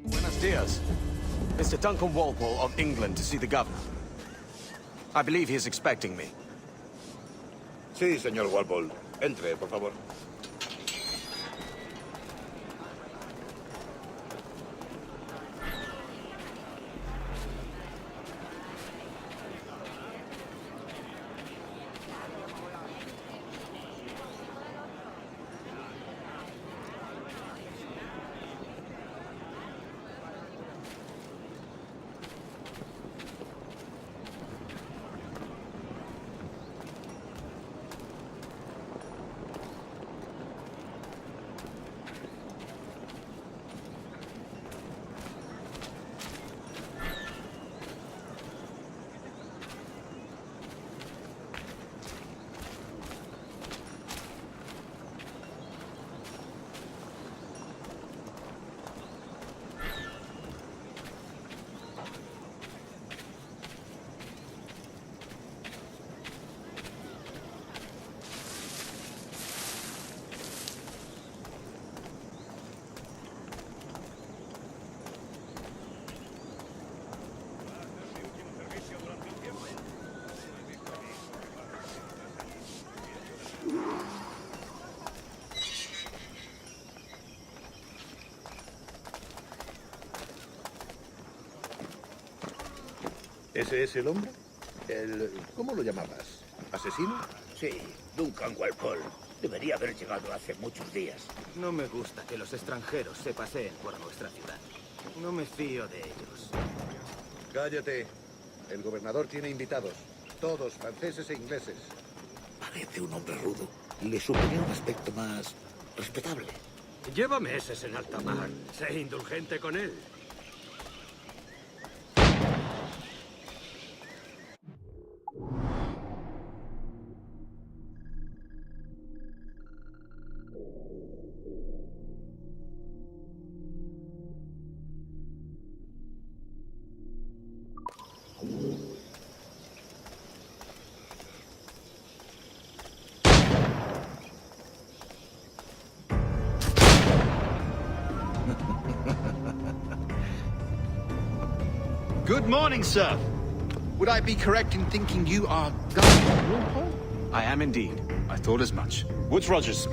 Buenos dias. Mr. Duncan Walpole of England to see the governor. I believe he is expecting me. Sí, señor Walpole. Entre, por favor. ¿Ese es el hombre? ¿Cómo lo llamabas? ¿Asesino? Sí, Duncan Walpole. Debería haber llegado hace muchos días. No me gusta que los extranjeros se paseen por nuestra ciudad. No me fío de ellos. Cállate. El gobernador tiene invitados. Todos franceses e ingleses. Parece un hombre rudo. Le suponía un aspecto más respetable. Lleva meses en alta mar. Sé indulgente con él. Good morning, sir. Would I be correct in thinking you are Governor Walpole? I am indeed. I thought as much. Woods Rogers.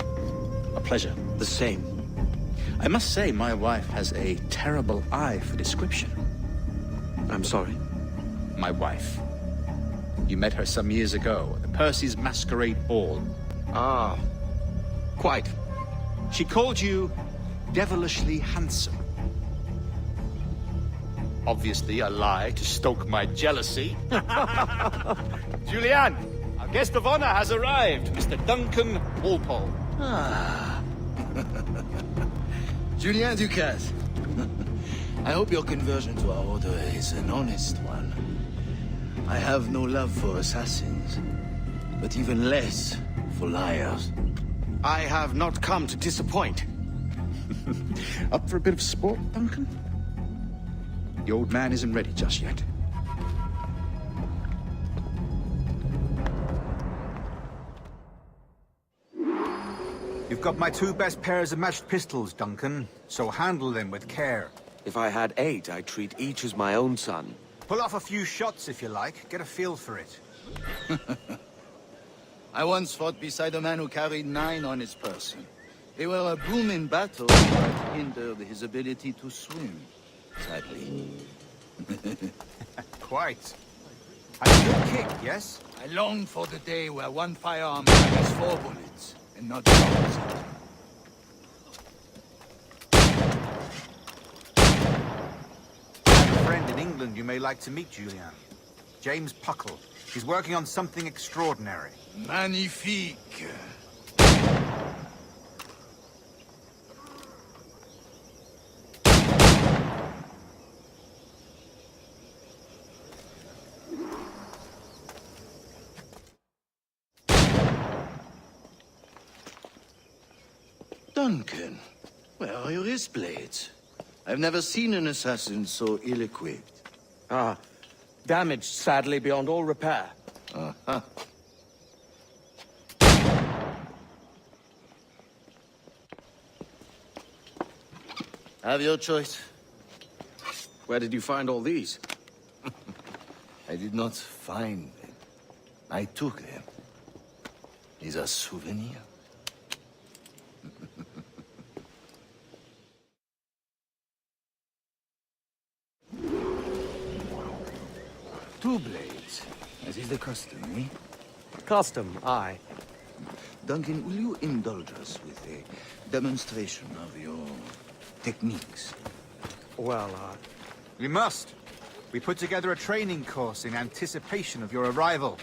A pleasure. The same. I must say, my wife has a terrible eye for description. I'm sorry. My wife. You met her some years ago at the Percy's Masquerade Ball. Ah, quite. She called you devilishly handsome. Obviously a lie to stoke my jealousy. Julianne, our guest of honor has arrived, Mr. Duncan Walpole. Ah. Julien Ducasse. I hope your conversion to our order is an honest one. I have no love for assassins, but even less for liars. I have not come to disappoint. Up for a bit of sport, Duncan? The old man isn't ready just yet. You've got my two best pairs of matched pistols, Duncan, so handle them with care. If I had 8, I'd treat each as my own son. Pull off a few shots if you like, get a feel for it. I once fought beside a man who carried 9 on his person. They were a boom in battle, but hindered his ability to swim, sadly. Quite. A good kick, yes? I long for the day where one firearm carries 4 bullets, and not the opposite. I have a friend in England you may like to meet, Julian. James Puckle. He's working on something extraordinary. Magnifique. Duncan, where are your wrist blades? I've never seen an assassin so ill-equipped. Ah, damaged sadly beyond all repair. Uh-huh. Have your choice. Where did you find all these? I did not find them. I took them. These are souvenirs. Two blades, as is the custom, eh? Custom, aye. Duncan, will you indulge us with a demonstration of your techniques? Well, We must. We put together a training course in anticipation of your arrival.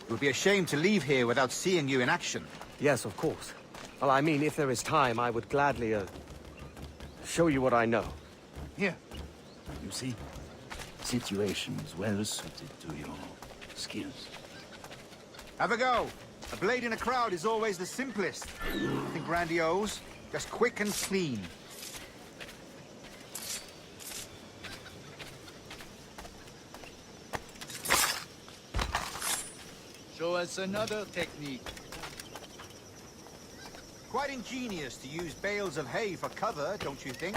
It would be a shame to leave here without seeing you in action. yes, of course. Well, I mean, if there is time, I would gladly, show you what I know. Here. You see? Situations well suited to your skills. Have a go. A blade in a crowd is always the simplest. Nothing grandiose, just quick and clean. Show us another technique. Quite ingenious to use bales of hay for cover, don't you think?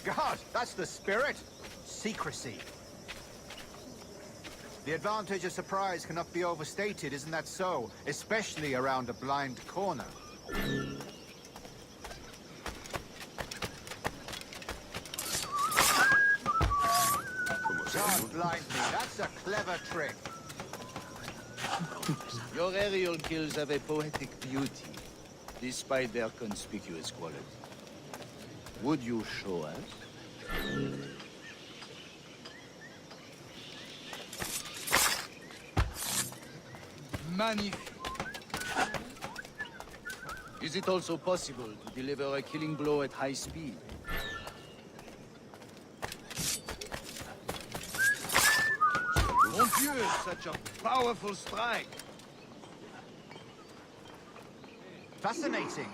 God, that's the spirit. Secrecy. The advantage of surprise cannot be overstated, isn't that so? Especially around a blind corner. God blind me, that's a clever trick. Your aerial kills have a poetic beauty, despite their conspicuous quality. Would you show us? Magnifique. Is it also possible to deliver a killing blow at high speed? Mon Dieu, such a powerful strike! Fascinating.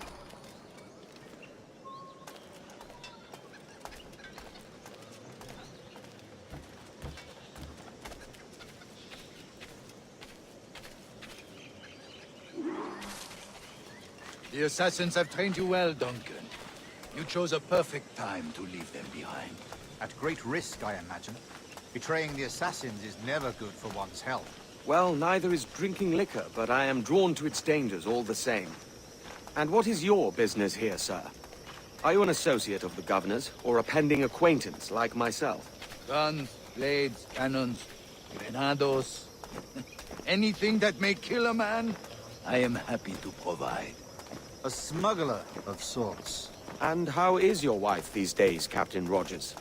The assassins have trained you well, Duncan. You chose a perfect time to leave them behind. At great risk, I imagine. Betraying the assassins is never good for one's health. Well, neither is drinking liquor, but I am drawn to its dangers all the same. And what is your business here, sir? Are you an associate of the governor's, or a pending acquaintance like myself? Guns, blades, cannons, grenados. Anything that may kill a man, I am happy to provide. A smuggler of sorts. And how is your wife these days, Captain Rogers?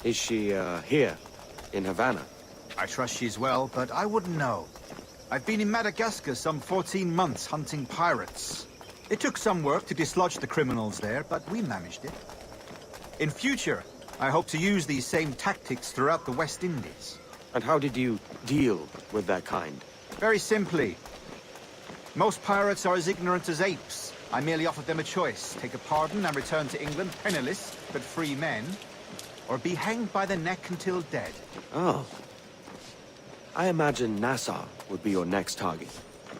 Is she, here, in Havana? I trust she's well, but I wouldn't know. I've been in Madagascar some 14 months hunting pirates. It took some work to dislodge the criminals there, but we managed it. In future, I hope to use these same tactics throughout the West Indies. And how did you deal with that kind? Very simply. Most pirates are as ignorant as apes. I merely offered them a choice. Take a pardon and return to England penniless, but free men. Or be hanged by the neck until dead. Oh. I imagine Nassau would be your next target.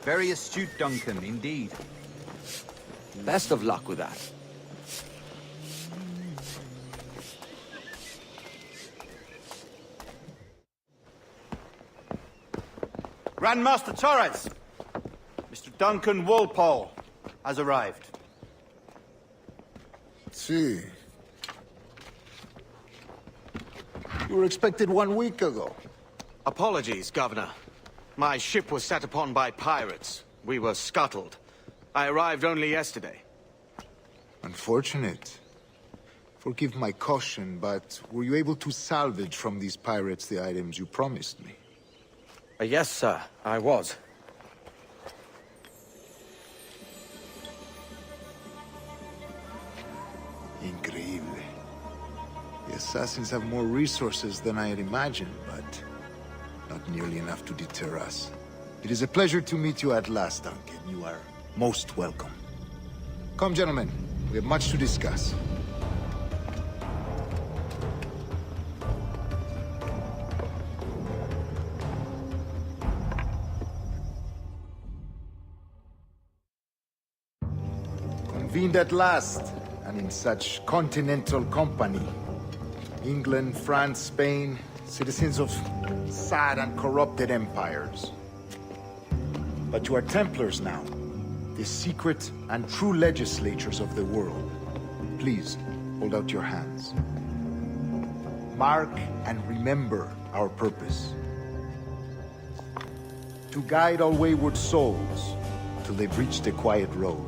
Very astute, Duncan, indeed. Best of luck with that. Grandmaster Torres! Duncan Walpole has arrived. See. You were expected 1 week ago. Apologies, Governor. My ship was set upon by pirates. We were scuttled. I arrived only yesterday. Unfortunate. Forgive my caution, but were you able to salvage from these pirates the items you promised me? Yes, sir, I was. Increíble. The assassins have more resources than I had imagined, but not nearly enough to deter us. It is a pleasure to meet you at last, Duncan. You are most welcome. Come, gentlemen. We have much to discuss. Convened at last, and in such continental company. England, France, Spain, citizens of sad and corrupted empires. But you are Templars now, the secret and true legislators of the world. Please, hold out your hands. Mark and remember our purpose. To guide all wayward souls till they've reached the quiet road.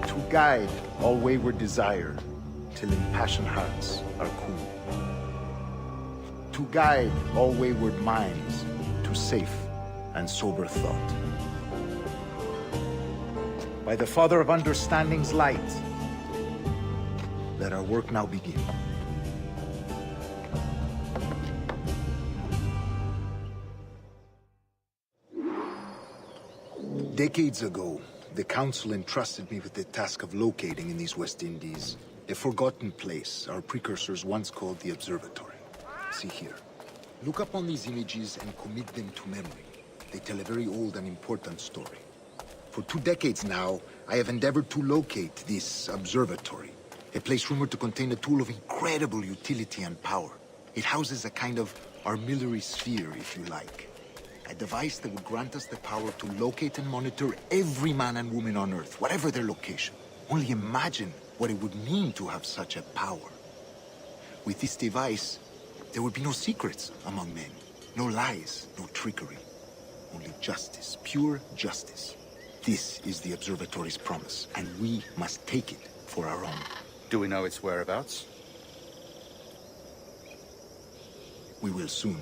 To guide all wayward desire till impassioned hearts are cool. To guide all wayward minds to safe and sober thought. By the Father of Understanding's light, let our work now begin. Decades ago, the Council entrusted me with the task of locating in these West Indies a forgotten place our precursors once called the Observatory. See here. Look upon these images and commit them to memory. They tell a very old and important story. For 2 decades now, I have endeavored to locate this observatory, a place rumored to contain a tool of incredible utility and power. It houses a kind of armillary sphere, if you like. A device that would grant us the power to locate and monitor every man and woman on Earth, whatever their location. Only imagine what it would mean to have such a power. With this device, there would be no secrets among men, no lies, no trickery. Only justice, pure justice. This is the Observatory's promise, and we must take it for our own. Do we know its whereabouts? We will soon.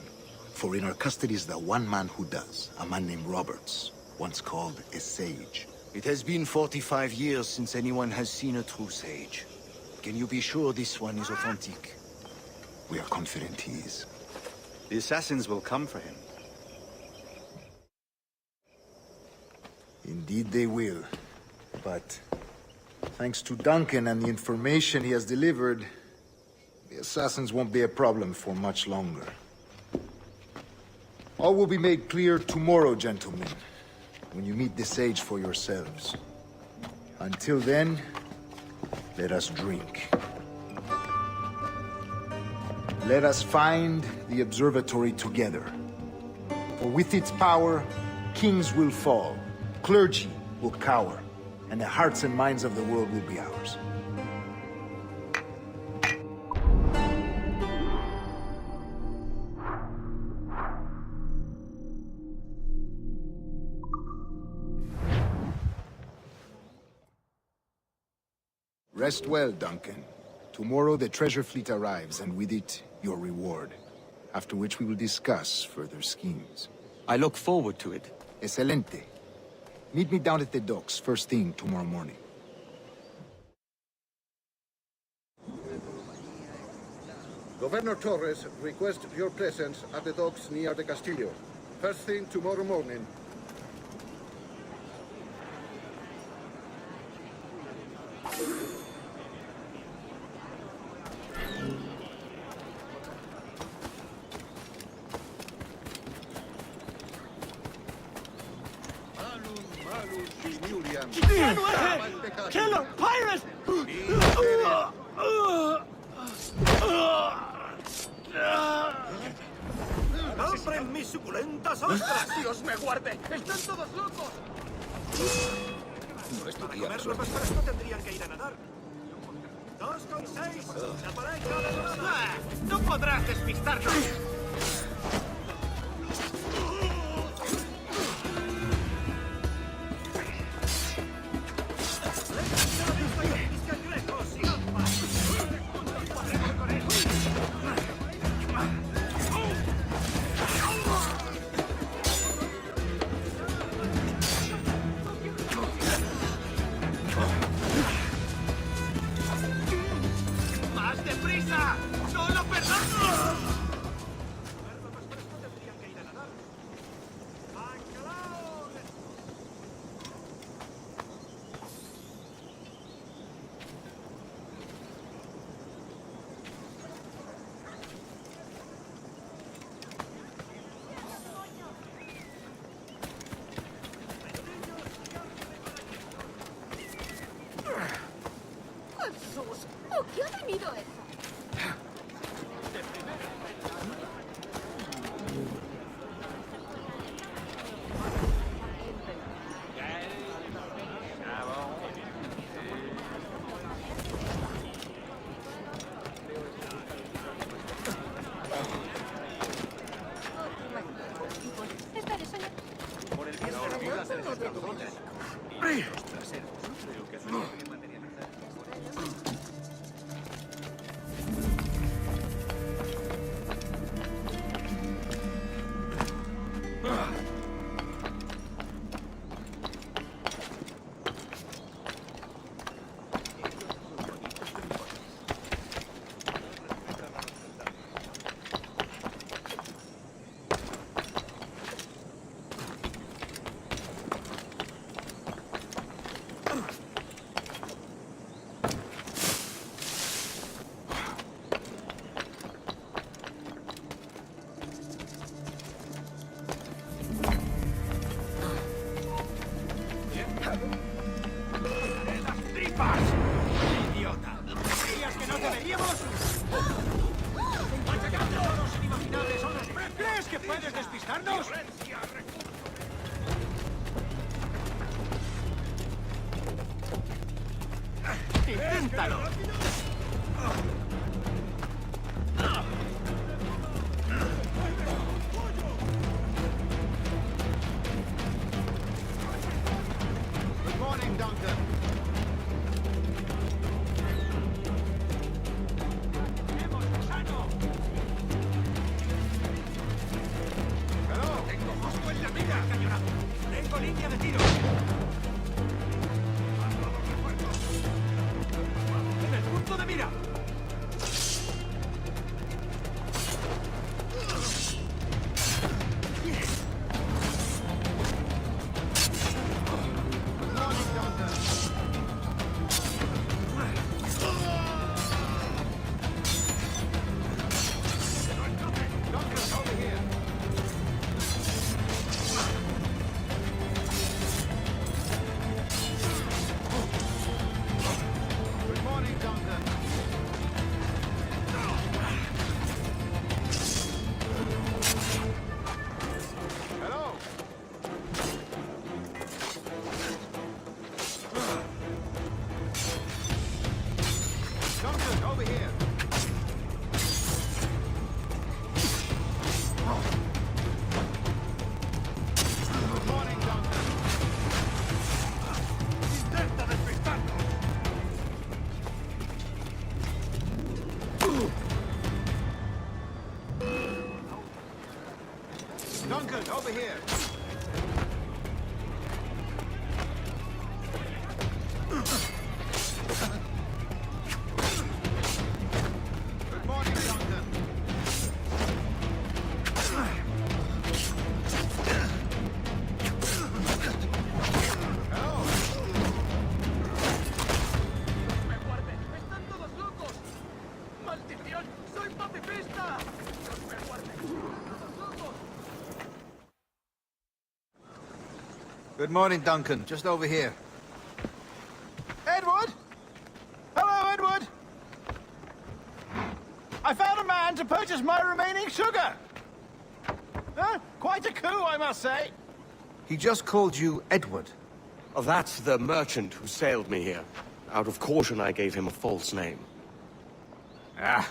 For in our custody is the one man who does, a man named Roberts, once called a sage. It has been 45 years since anyone has seen a true sage. Can you be sure this one is authentic? We are confident he is. The assassins will come for him. Indeed they will. But thanks to Duncan and the information he has delivered, the assassins won't be a problem for much longer. All will be made clear tomorrow, gentlemen, when you meet the sage for yourselves. Until then, let us drink. Let us find the observatory together. For with its power, kings will fall, clergy will cower, and the hearts and minds of the world will be ours. Rest well, Duncan. Tomorrow the treasure fleet arrives, and with it, your reward. After which we will discuss further schemes. I look forward to it. Excelente. Meet me down at the docks first thing tomorrow morning. Governor Torres requests your presence at the docks near the Castillo. First thing tomorrow morning. Killer! Pirate! Hombre suculentas ostras! ¡Dios me guarde! ¡Están todos locos! No es tu Para día, comerlos más fresco tendrían que ir a nadar. 2,6. La pareja de dorada. ¡No podrás despistarnos! ¡Más deprisa! ¡Solo perdón! Jesús, ¿por qué ha venido eso? Estaré soñando. ¡Idiota! ¿Creías que no deberíamos? ¡Machacando a los inimaginables olas! ¿Crees que puedes despistarnos? ¡Inténtalo! Good morning, Duncan. ¡Tengo justo en la mira, cañonado! ¡Tengo línea de tiro! ¡En el punto de mira! Good morning, Duncan. Hello. Duncan, over here. Good morning, Duncan. ¡Intenta despistarnos! Duncan, over here. Good morning, Duncan. Hello. ¡Me guarde! ¡Están todos locos! ¡Maldición! ¡Soy pacifista! ¡Dios me guarde! ¡Todos locos! Good morning, Duncan. Just over here. Edward? Hello, Edward. I found a man to purchase my remaining sugar. Quite a coup, I must say. He just called you Edward. Oh, that's the merchant who sailed me here. Out of caution, I gave him a false name. Ah,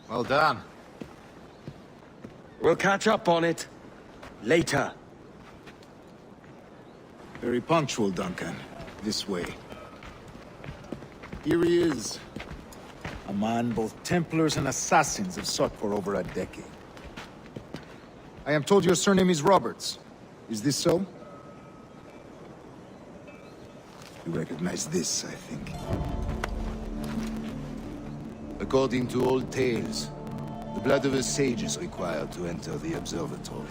well done. We'll catch up on it later. Very punctual, Duncan. This way. Here he is. A man both Templars and Assassins have sought for over a decade. I am told your surname is Roberts. Is this so? You recognize this, I think. According to old tales, the blood of a sage is required to enter the observatory.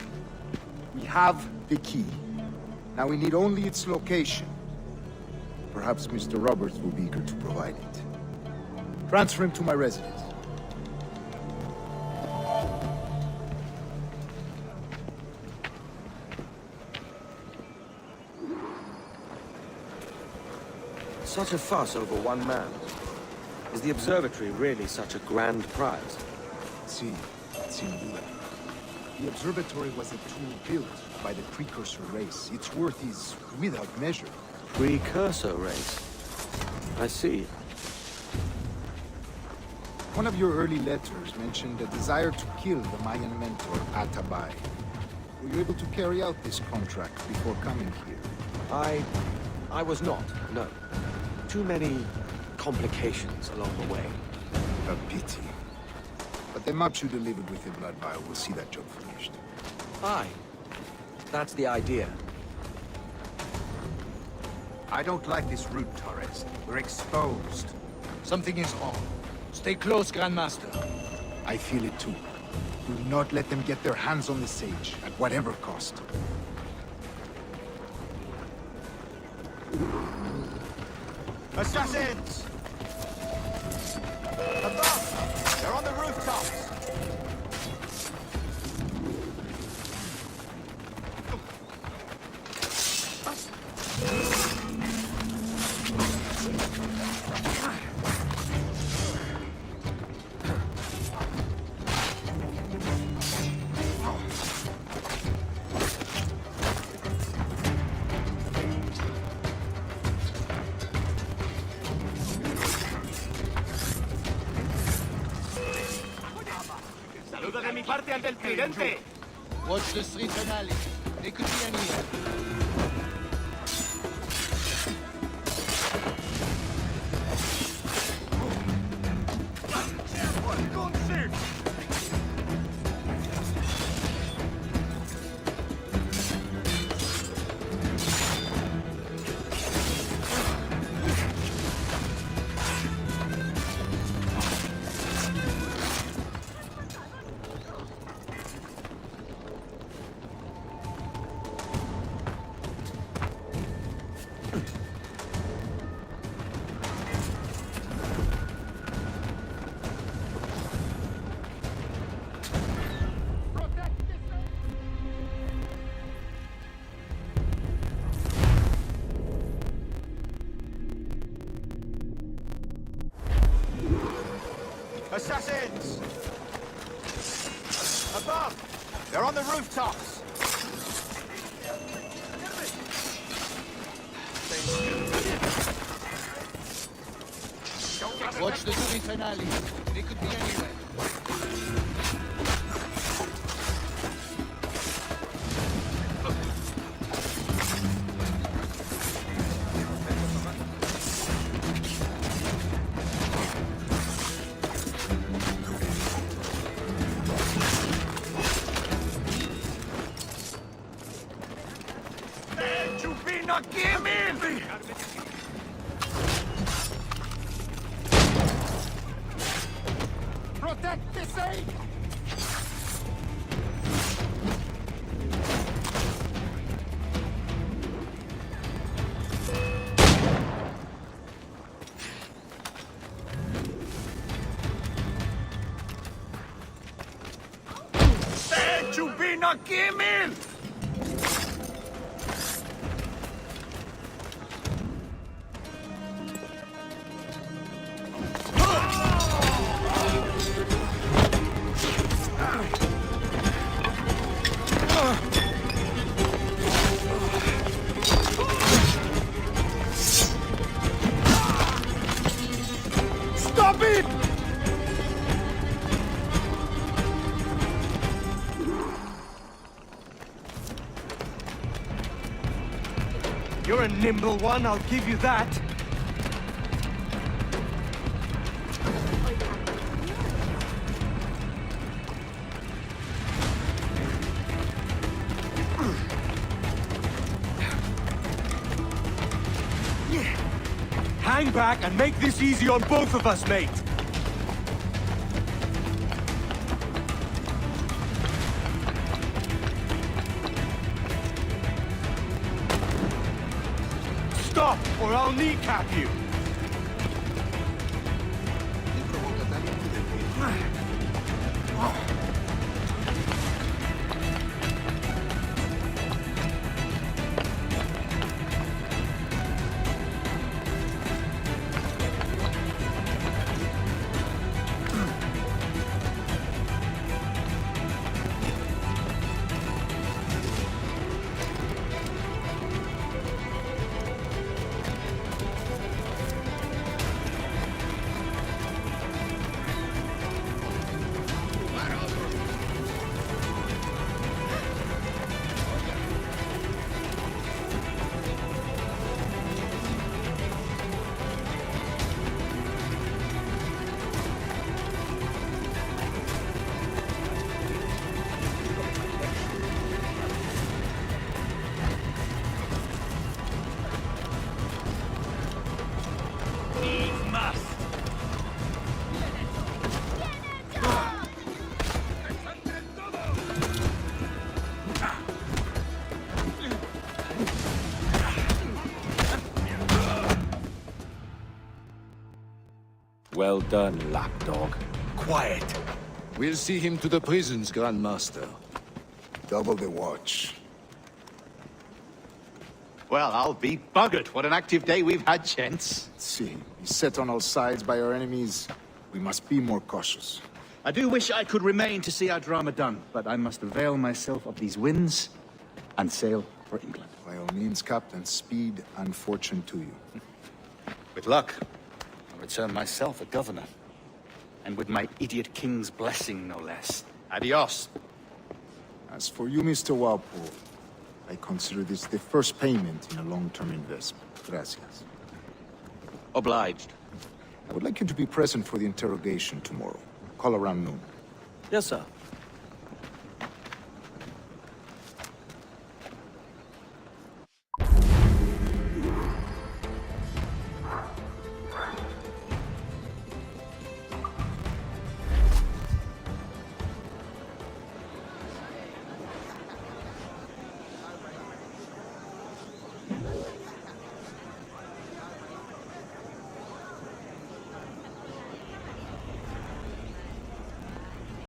We have the key. Now we need only its location. Perhaps Mr. Roberts will be eager to provide it. Transfer him to my residence. Such a fuss over one man. Is the observatory really such a grand prize? See, sin duda. The observatory was a tool built by the precursor race. Its worth is without measure. Precursor race. I see. One of your early letters mentioned a desire to kill the Mayan mentor, Atabai. Were you able to carry out this contract before coming here? I was not, no. Too many complications along the way. A pity. But the maps you delivered with the blood vial will see that job finished. Aye. That's the idea. I don't like this route, Torres. We're exposed. Something is wrong. Stay close, Grandmaster. I feel it too. Do not let them get their hands on the sage, at whatever cost. Assassins! Above! They're on the rooftops! Saluda de mi parte al del tridente. Watch the streets and alleys. They could be anywhere. Assassins! Above! They're on the rooftops! Watch the streets and alleys. They could be anywhere. Protect the sage! Chubina Kimin! You're a nimble one, I'll give you that. Hang back and make this easy on both of us, mate. Stop, or I'll kneecap you. Well done, lapdog. Quiet. We'll see him to the prisons, Grandmaster. Double the watch. Well, I'll be buggered. What an active day we've had, gents. See, beset on all sides by our enemies. We must be more cautious. I do wish I could remain to see our drama done, but I must avail myself of these winds and sail for England. By all means, Captain, speed and fortune to you. With luck, I'll return myself a governor. And with my idiot king's blessing, no less. Adios. As for you, Mr. Walpole, I consider this the first payment in a long-term investment. Gracias. Obliged. I would like you to be present for the interrogation tomorrow. Call around noon. Yes, sir.